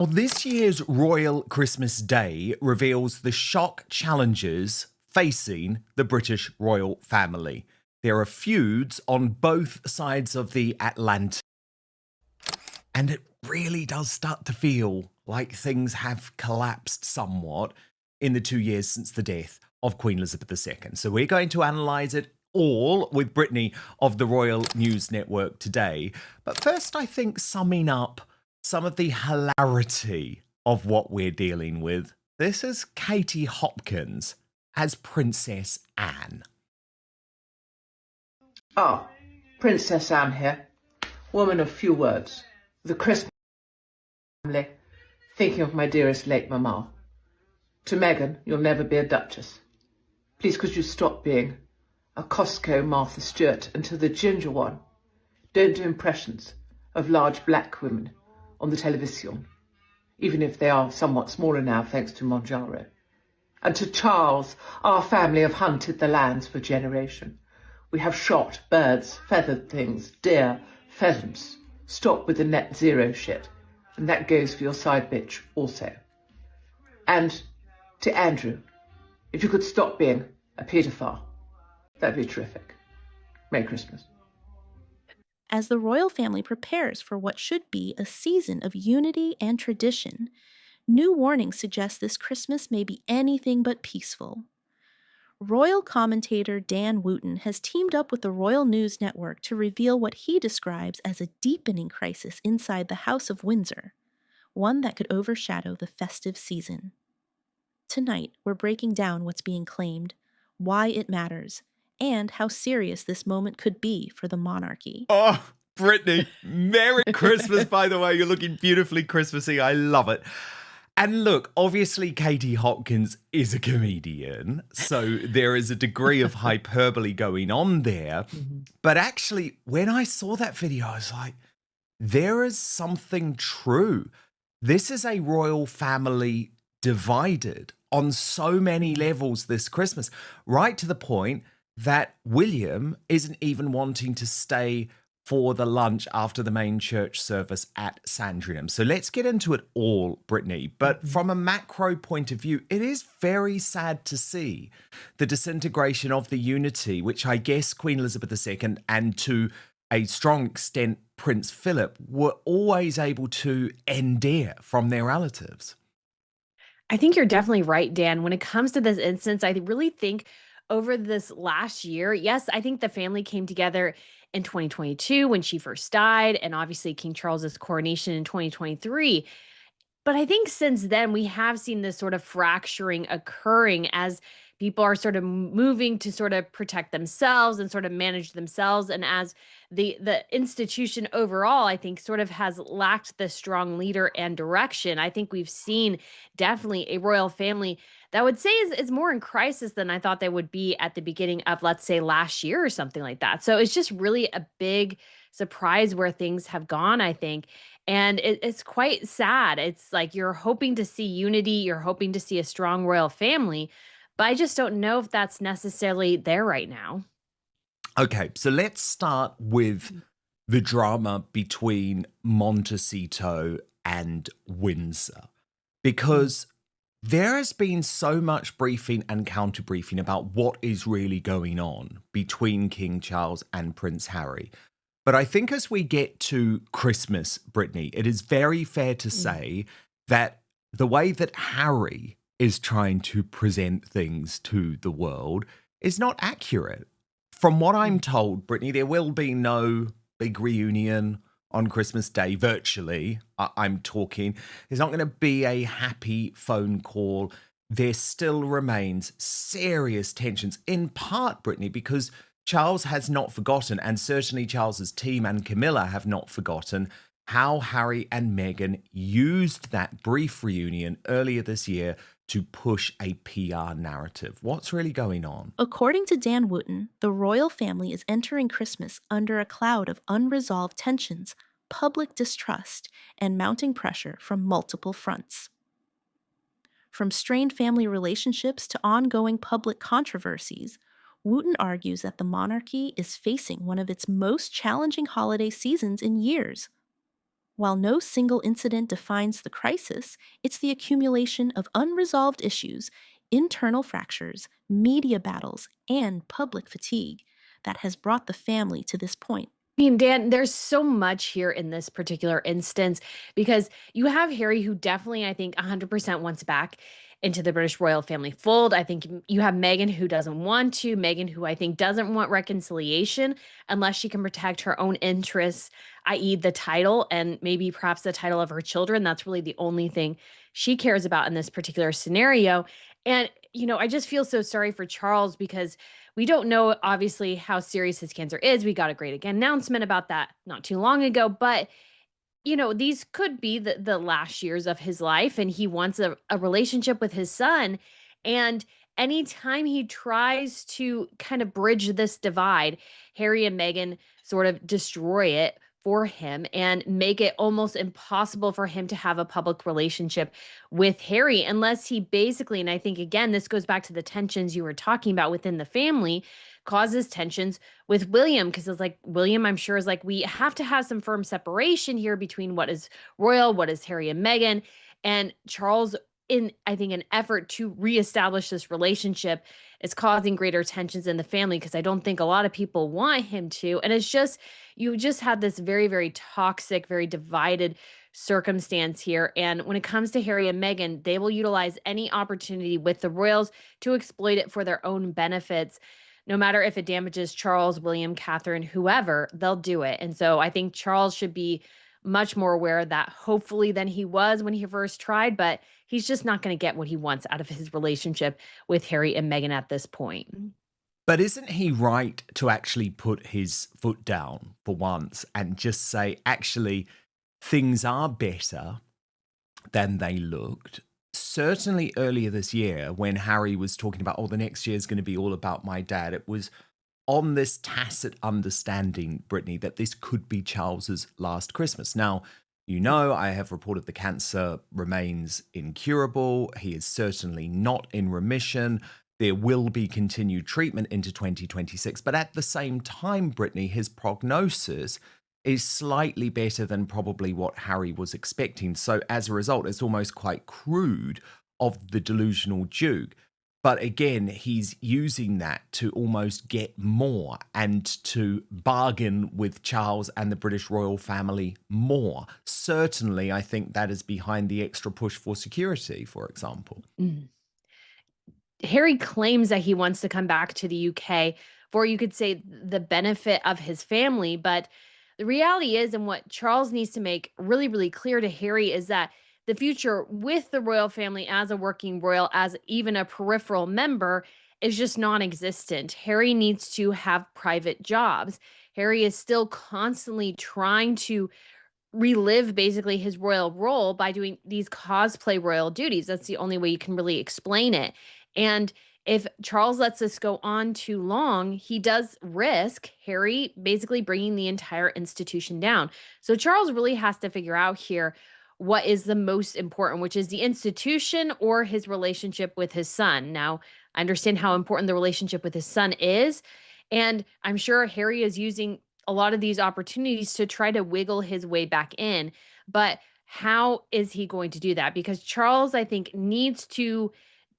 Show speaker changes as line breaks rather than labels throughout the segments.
Well, this year's Royal Christmas Day reveals the shock challenges facing the British royal family. There are feuds on both sides of the Atlantic, and it really does start to feel like things have collapsed somewhat in the 2 years since the death of Queen Elizabeth II. So we're going to analyse it all with Brittany of the Royal News Network today. But first, I think summing up some of the hilarity of what we're dealing with. This is Katie Hopkins as Princess Anne.
Ah, Princess Anne here, woman of few words, the Christmas family, thinking of my dearest late mamma. To Meghan, you'll never be a duchess. Please could you stop being a Costco Martha Stewart until the ginger one. Don't do impressions of large black women on the television, even if they are somewhat smaller now thanks to Monjaro. And to Charles, our family have hunted the lands for generation. We have shot birds, feathered things, deer, pheasants. Stop with the net zero shit. And that goes for your side bitch also. And to Andrew, if you could stop being a paedophile, that'd be terrific. Merry Christmas.
As the royal family prepares for what should be a season of unity and tradition, new warnings suggest this Christmas may be anything but peaceful. Royal commentator Dan Wootton has teamed up with the Royal News Network to reveal what he describes as a deepening crisis inside the House of Windsor, one that could overshadow the festive season. Tonight, we're breaking down what's being claimed, why it matters, and how serious this moment could be for the monarchy.
Oh, Brittany, Merry Christmas, by the way. You're looking beautifully Christmassy. I love it. And look, obviously, Katie Hopkins is a comedian, so there is a degree of hyperbole going on there. But actually, when I saw that video, I was like, there is something true. This is a royal family divided on so many levels this Christmas, right to the point that William isn't even wanting to stay for the lunch after the main church service at Sandringham. So let's get into it all, Brittany. But from a macro point of view, it is very sad to see the disintegration of the unity, which I guess Queen Elizabeth II and to a strong extent Prince Philip were always able to endear from their relatives.
I think you're definitely right, Dan. When it comes to this instance, I really think over this last year, yes, I think the family came together in 2022 when she first died, and obviously King Charles's coronation in 2023. But I think since then, we have seen this sort of fracturing occurring as people are sort of moving to sort of protect themselves and sort of manage themselves. And as the institution overall, I think, sort of has lacked the strong leader and direction. I think we've seen definitely a royal family that I would say is more in crisis than I thought they would be at the beginning of, let's say, last year or something like that. So it's just really a big surprise where things have gone, I think. And it's quite sad. It's like you're hoping to see unity, you're hoping to see a strong royal family, but I just don't know if that's necessarily there right now.
Okay, so let's start with the drama between Montecito and Windsor, because there has been so much briefing and counter briefing about what is really going on between King Charles and Prince Harry. But I think as we get to Christmas, Brittany, it is very fair to say that the way that Harry is trying to present things to the world is not accurate. From what I'm told, Brittany, there will be no big reunion on Christmas Day, virtually. I'm talking. There's not going to be a happy phone call. There still remains serious tensions, in part, Brittany, because Charles has not forgotten, and certainly Charles's team and Camilla have not forgotten, how Harry and Meghan used that brief reunion earlier this year to push a PR narrative. What's really going on?
According to Dan Wootton, the royal family is entering Christmas under a cloud of unresolved tensions, public distrust, and mounting pressure from multiple fronts. From strained family relationships to ongoing public controversies, Wootton argues that the monarchy is facing one of its most challenging holiday seasons in years. While no single incident defines the crisis, it's the accumulation of unresolved issues, internal fractures, media battles, and public fatigue that has brought the family to this point.
I mean, Dan, there's so much here in this particular instance because you have Harry, who definitely, I think, 100% wants back into the British royal family fold. I think you have Meghan, who doesn't want to, Meghan, who I think doesn't want reconciliation unless she can protect her own interests, i.e., the title and maybe perhaps the title of her children. That's really the only thing she cares about in this particular scenario. And, I just feel so sorry for Charles because we don't know, obviously, how serious his cancer is. We got a great announcement about that not too long ago, but these could be the last years of his life, and he wants a relationship with his son. And anytime he tries to kind of bridge this divide, Harry and Meghan sort of destroy it for him and make it almost impossible for him to have a public relationship with Harry unless he basically, and I think again, this goes back to the tensions you were talking about within the family, causes tensions with William because it's like William, I'm sure, is like, we have to have some firm separation here between what is royal, what is Harry and Meghan. And Charles, in I think an effort to reestablish this relationship, is causing greater tensions in the family because I don't think a lot of people want him to. And it's just, you just had this very, very toxic, very divided circumstance here. And when it comes to Harry and Meghan, they will utilize any opportunity with the royals to exploit it for their own benefits. No matter if it damages Charles, William, Catherine, whoever, they'll do it. And so I think Charles should be much more aware of that, hopefully, than he was when he first tried, but he's just not going to get what he wants out of his relationship with Harry and Meghan at this point.
But isn't he right to actually put his foot down for once and just say, actually, things are better than they looked? Certainly earlier this year, when Harry was talking about, the next year is going to be all about my dad, it was on this tacit understanding, Brittany, that this could be Charles's last Christmas. Now, I have reported the cancer remains incurable. He is certainly not in remission. There will be continued treatment into 2026. But at the same time, Brittany, his prognosis is slightly better than probably what Harry was expecting. So as a result, it's almost quite crude of the delusional Duke. But again, he's using that to almost get more and to bargain with Charles and the British royal family more. Certainly, I think that is behind the extra push for security, for example.
Harry claims that he wants to come back to the UK for, you could say, the benefit of his family. But the reality is, and what Charles needs to make really, really clear to Harry, is that the future with the royal family as a working royal, as even a peripheral member, is just non-existent. Harry needs to have private jobs. Harry is still constantly trying to relive basically his royal role by doing these cosplay royal duties. That's the only way you can really explain it. And if Charles lets this go on too long, he does risk Harry basically bringing the entire institution down. So Charles really has to figure out here what is the most important, which is the institution or his relationship with his son. Now, I understand how important the relationship with his son is. And I'm sure Harry is using a lot of these opportunities to try to wiggle his way back in. But how is he going to do that? Because Charles, I think, needs to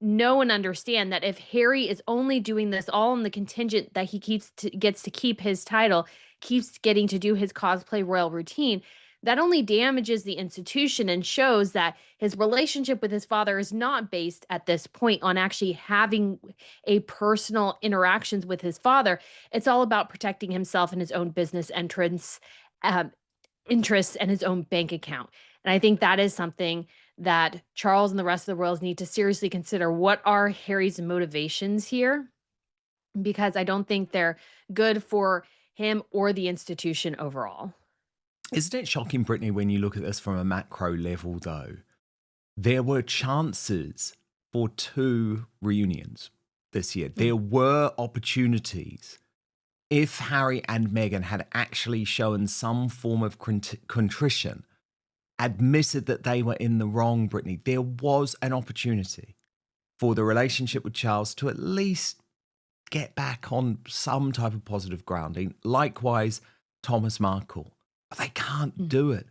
know and understand that if Harry is only doing this all in the contingent that he gets to keep his title, keeps getting to do his cosplay royal routine, that only damages the institution and shows that his relationship with his father is not based at this point on actually having a personal interactions with his father. It's all about protecting himself and his own business interests and his own bank account. And I think that is something that Charles and the rest of the royals need to seriously consider. What are Harry's motivations here? Because I don't think they're good for him or the institution overall.
Isn't it shocking, Brittany, when you look at this from a macro level, though? There were chances for 2 reunions this year. There were opportunities. If Harry and Meghan had actually shown some form of contrition, admitted that they were in the wrong, Brittany, there was an opportunity for the relationship with Charles to at least get back on some type of positive grounding. Likewise, Thomas Markle. But they can't do it.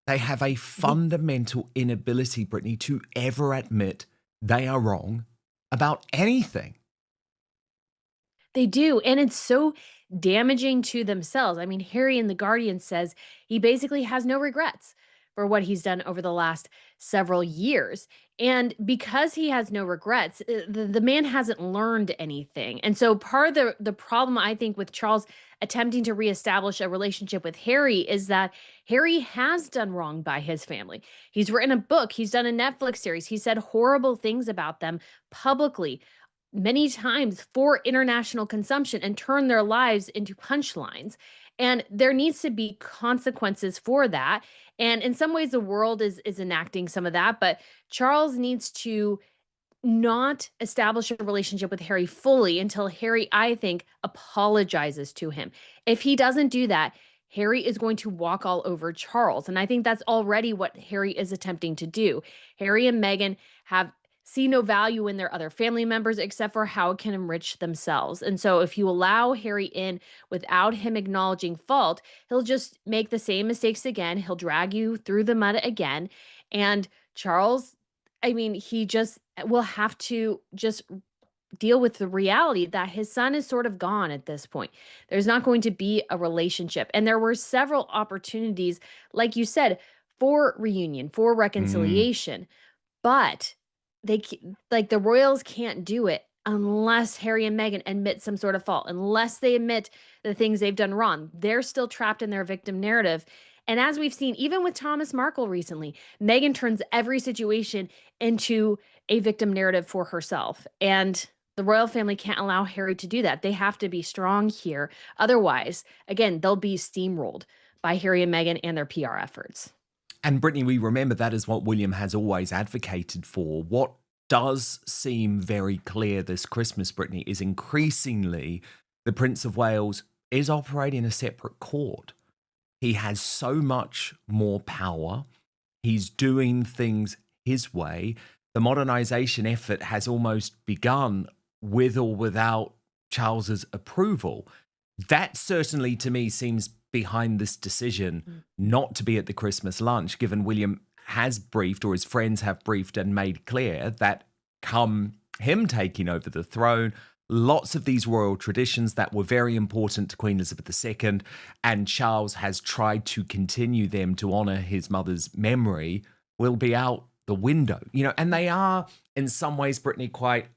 They have a fundamental inability, Brittany, to ever admit they are wrong about anything.
They do, and it's so damaging to themselves. I mean, Harry in The Guardian says he basically has no regrets for what he's done over the last several years. And because he has no regrets, the man hasn't learned anything. And so part of the problem I think with Charles attempting to reestablish a relationship with Harry is that Harry has done wrong by his family. He's written a book, he's done a Netflix series, he said horrible things about them publicly many times for international consumption and turn their lives into punchlines. And there needs to be consequences for that. And in some ways, the world is enacting some of that. But Charles needs to not establish a relationship with Harry fully until Harry, I think, apologizes to him. If he doesn't do that, Harry is going to walk all over Charles. And I think that's already what Harry is attempting to do. Harry and Meghan have see no value in their other family members except for how it can enrich themselves. And so if you allow Harry in without him acknowledging fault, he'll just make the same mistakes again. He'll drag you through the mud again. And Charles, I mean, he just will have to just deal with the reality that his son is sort of gone at this point. There's not going to be a relationship. And there were several opportunities, like you said, for reunion, for
Mm,
reconciliation. But like the Royals can't do it unless Harry and Meghan admit some sort of fault, unless they admit the things they've done wrong. They're still trapped in their victim narrative. And as we've seen, even with Thomas Markle recently, Meghan turns every situation into a victim narrative for herself. And the royal family can't allow Harry to do that. They have to be strong here. Otherwise, again, they'll be steamrolled by Harry and Meghan and their PR efforts.
And Brittany, we remember that is what William has always advocated for. What does seem very clear this Christmas, Brittany, is increasingly the Prince of Wales is operating a separate court. He has so much more power. He's doing things his way. The modernization effort has almost begun with or without Charles's approval. That certainly to me seems behind this decision not to be at the Christmas lunch, given William has briefed, or his friends have briefed and made clear that come him taking over the throne, lots of these royal traditions that were very important to Queen Elizabeth II, and Charles has tried to continue them to honor his mother's memory, will be out the window. And they are in some ways, Brittany, quite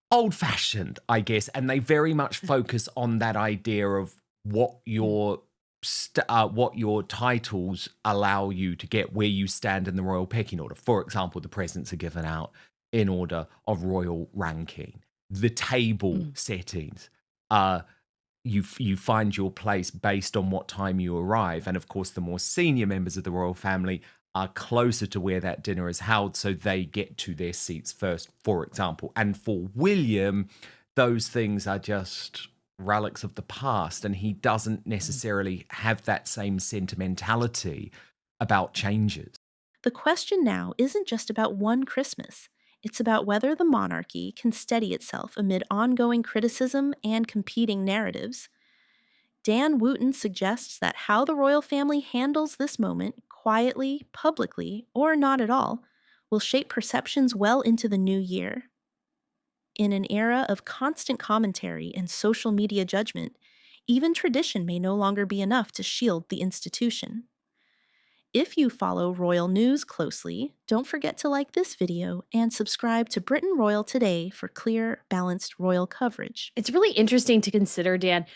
old-fashioned, I guess, and they very much focus on that idea of what your titles allow you to get, where you stand in the royal pecking order. For example, the presents are given out in order of royal ranking. The table settings, you find your place based on what time you arrive, and of course, the more senior members of the royal family are closer to where that dinner is held, so they get to their seats first, for example. And for William, those things are just relics of the past, and he doesn't necessarily have that same sentimentality about changes.
The question now isn't just about one Christmas. It's about whether the monarchy can steady itself amid ongoing criticism and competing narratives. Dan Wootton suggests that how the royal family handles this moment, quietly, publicly, or not at all, will shape perceptions well into the new year. In an era of constant commentary and social media judgment, even tradition may no longer be enough to shield the institution. If you follow royal news closely, don't forget to like this video and subscribe to Britain Royal Today for clear, balanced royal coverage.
It's really interesting to consider, Dan,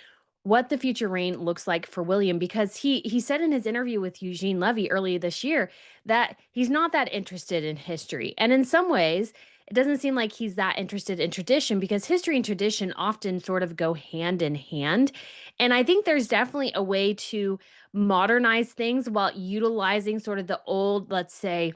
what the future reign looks like for William, because he said in his interview with Eugene Levy earlier this year that he's not that interested in history. And in some ways, it doesn't seem like he's that interested in tradition, because history and tradition often sort of go hand in hand. And I think there's definitely a way to modernize things while utilizing sort of the old, let's say,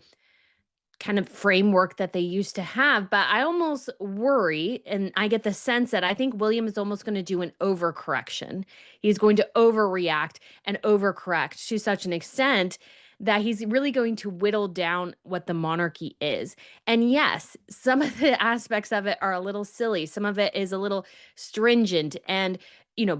kind of framework that they used to have. But I almost worry, and I get the sense that I think William is almost going to do an overcorrection. He's going to overreact and overcorrect to such an extent that he's really going to whittle down what the monarchy is. And yes, some of the aspects of it are a little silly. Some of it is a little stringent. And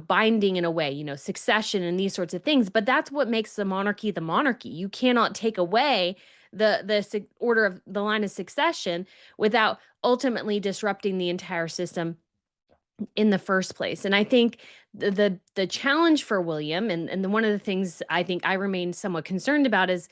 binding in a way, succession and these sorts of things. But that's what makes the monarchy the monarchy. You cannot take away the order of the line of succession without ultimately disrupting the entire system in the first place. And I think the challenge for William, and one of the things I think I remain somewhat concerned about, is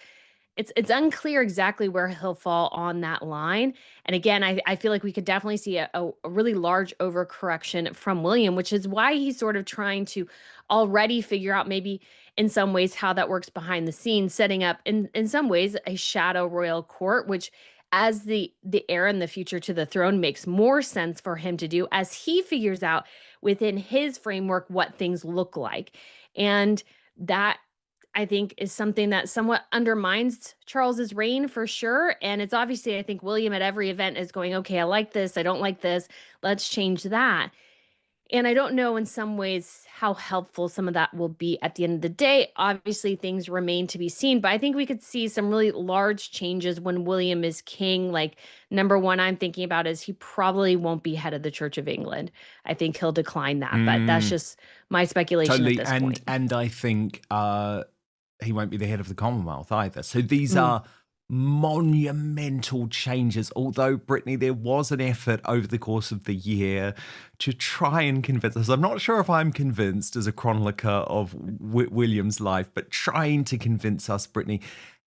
it's unclear exactly where he'll fall on that line. And again, I feel like we could definitely see a really large overcorrection from William, which is why he's sort of trying to already figure out, maybe in some ways, how that works behind the scenes, setting up in some ways a shadow royal court, which, as the heir in the future to the throne, makes more sense for him to do as he figures out within his framework what things look like. And that, I think, is something that somewhat undermines Charles's reign for sure. And it's obviously, I think, William at every event is going, okay, I like this, I don't like this, let's change that. And I don't know in some ways how helpful some of that will be at the end of the day. Obviously, things remain to be seen, but I think we could see some really large changes when William is king. Like, number one, I'm thinking about is he probably won't be head of the Church of England. I think he'll decline that, but that's
Mm,
just my speculation at
totally.
this
And
point.
and I think he won't be the head of the Commonwealth either. So these
Mm.
are monumental changes. Although, Brittany, there was an effort over the course of the year to try and convince us. I'm not sure if I'm convinced as a chronicler of William's life, but trying to convince us, Brittany,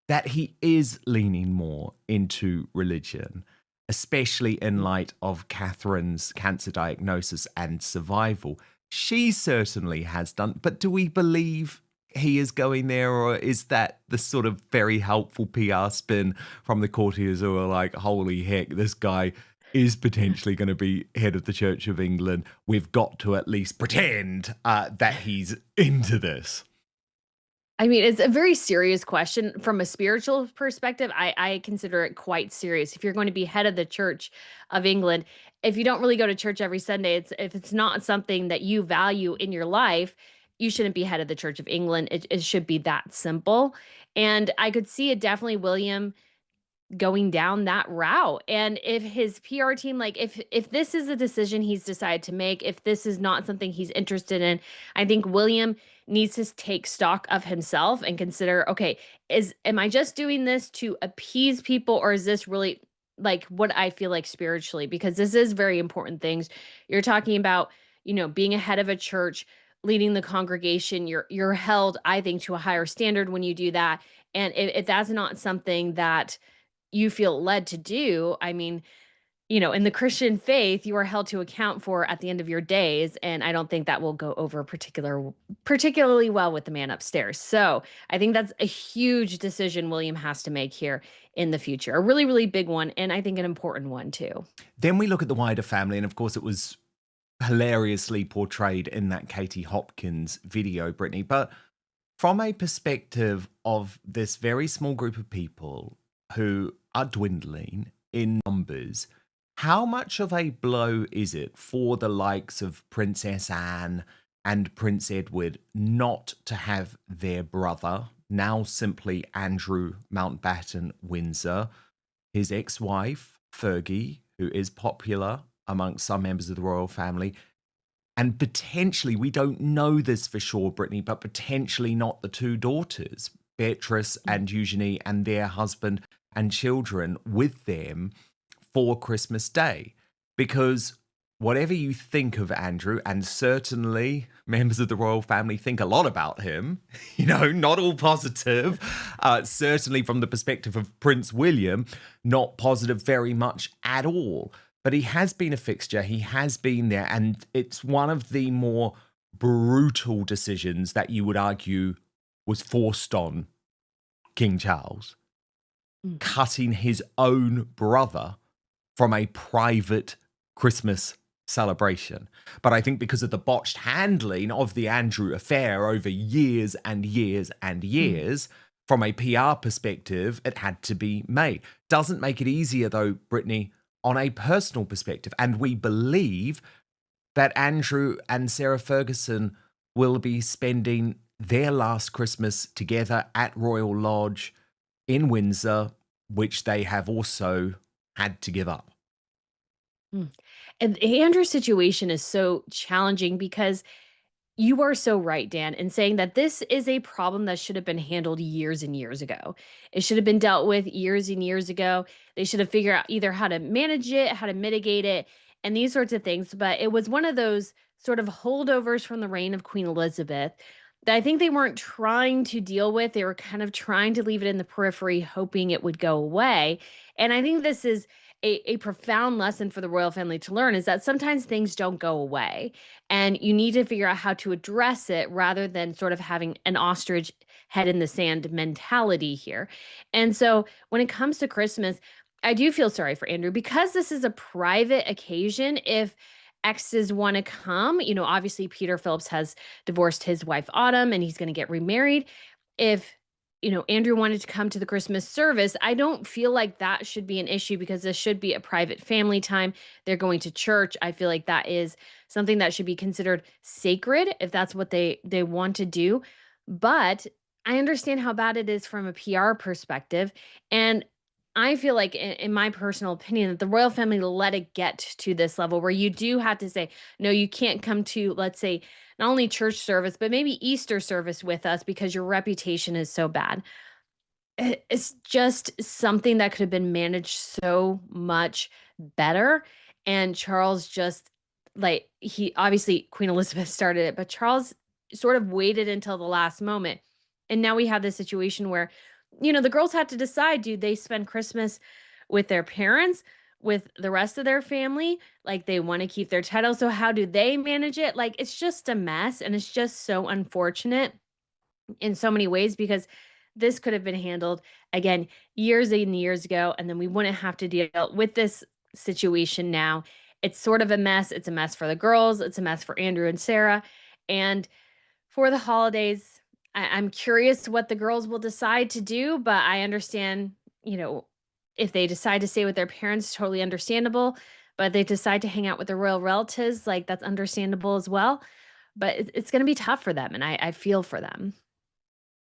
that he is leaning more into religion, especially in light of Catherine's cancer diagnosis and survival. She certainly has done, but do we believe he is going there, or is that the sort of very helpful PR spin from the courtiers who are like, holy heck, this guy is potentially going to be head of the Church of England. We've got to at least pretend that he's into this.
I mean, it's a very serious question from a spiritual perspective. I consider it quite serious. If you're going to be head of the Church of England, if you don't really go to church every Sunday, if it's not something that you value in your life, you shouldn't be head of the Church of England. It should be that simple. And I could see it definitely, William, going down that route. And if his PR team, like, if this is a decision he's decided to make, if this is not something he's interested in, I think William needs to take stock of himself and consider, okay, am I just doing this to appease people, or is this really like what I feel like spiritually? Because this is very important things. You're talking about, being a head of a church, leading the congregation. You're held, I think, to a higher standard when you do that. And if that's not something that you feel led to do, I mean, in the Christian faith, you are held to account for at the end of your days, and I don't think that will go over particularly well with the man upstairs. So, I think that's a huge decision William has to make here in the future. A really, really big one, and I think an important one too.
Then we look at the wider family, and of course, it was hilariously portrayed in that Katie Hopkins video, Brittany. But from a perspective of this very small group of people who are dwindling in numbers, how much of a blow is it for the likes of Princess Anne and Prince Edward not to have their brother, now simply Andrew Mountbatten Windsor, his ex-wife, Fergie, who is popular amongst some members of the royal family, and potentially, we don't know this for sure, Brittany, but potentially not the two daughters, Beatrice and Eugenie, and their husband and children with them for Christmas Day. Because whatever you think of Andrew, and certainly members of the royal family think a lot about him, not all positive, certainly from the perspective of Prince William, not positive very much at all. But he has been a fixture, he has been there, and it's one of the more brutal decisions that you would argue was forced on King Charles, cutting his own brother from a private Christmas celebration. But I think because of the botched handling of the Andrew affair over years and years and years, from a PR perspective, it had to be made. Doesn't make it easier though, Brittany, on a personal perspective. And we believe that Andrew and Sarah Ferguson will be spending their last Christmas together at Royal Lodge in Windsor, which they have also had to give up.
And Andrew's situation is so challenging because You are so right, Dan, in saying that this is a problem that should have been handled years and years ago. It should have been dealt with years and years ago. They should have figured out either how to manage it, how to mitigate it, and these sorts of things. But it was one of those sort of holdovers from the reign of Queen Elizabeth that I think they weren't trying to deal with. They were kind of trying to leave it in the periphery, hoping it would go away. And I think this is a profound lesson for the royal family to learn is that sometimes things don't go away and you need to figure out how to address it rather than sort of having an ostrich head in the sand mentality here. And so when it comes to Christmas, I do feel sorry for Andrew because this is a private occasion. If exes want to come, obviously Peter Phillips has divorced his wife Autumn and he's going to get remarried. If Andrew wanted to come to the Christmas service, I don't feel like that should be an issue because this should be a private family time. They're going to church. I feel like that is something that should be considered sacred if that's what they want to do. But I understand how bad it is from a PR perspective. And I feel like, in my personal opinion, that the royal family let it get to this level where you do have to say, no, you can't come to, let's say, not only church service, but maybe Easter service with us because your reputation is so bad. It's just something that could have been managed so much better. And Charles just like he obviously Queen Elizabeth started it, but Charles sort of waited until the last moment. And now we have this situation where, the girls had to decide, do they spend Christmas with their parents, with the rest of their family? Like they want to keep their title. So how do they manage it? Like it's just a mess. And it's just so unfortunate in so many ways because this could have been handled again years and years ago and then we wouldn't have to deal with this situation now. It's sort of a mess. It's a mess for the girls, it's a mess for Andrew and Sarah. And for the holidays, I'm curious what the girls will decide to do, but I understand, if they decide to stay with their parents, totally understandable. But they decide to hang out with the royal relatives, like that's understandable as well. But it's going to be tough for them, and I feel for them.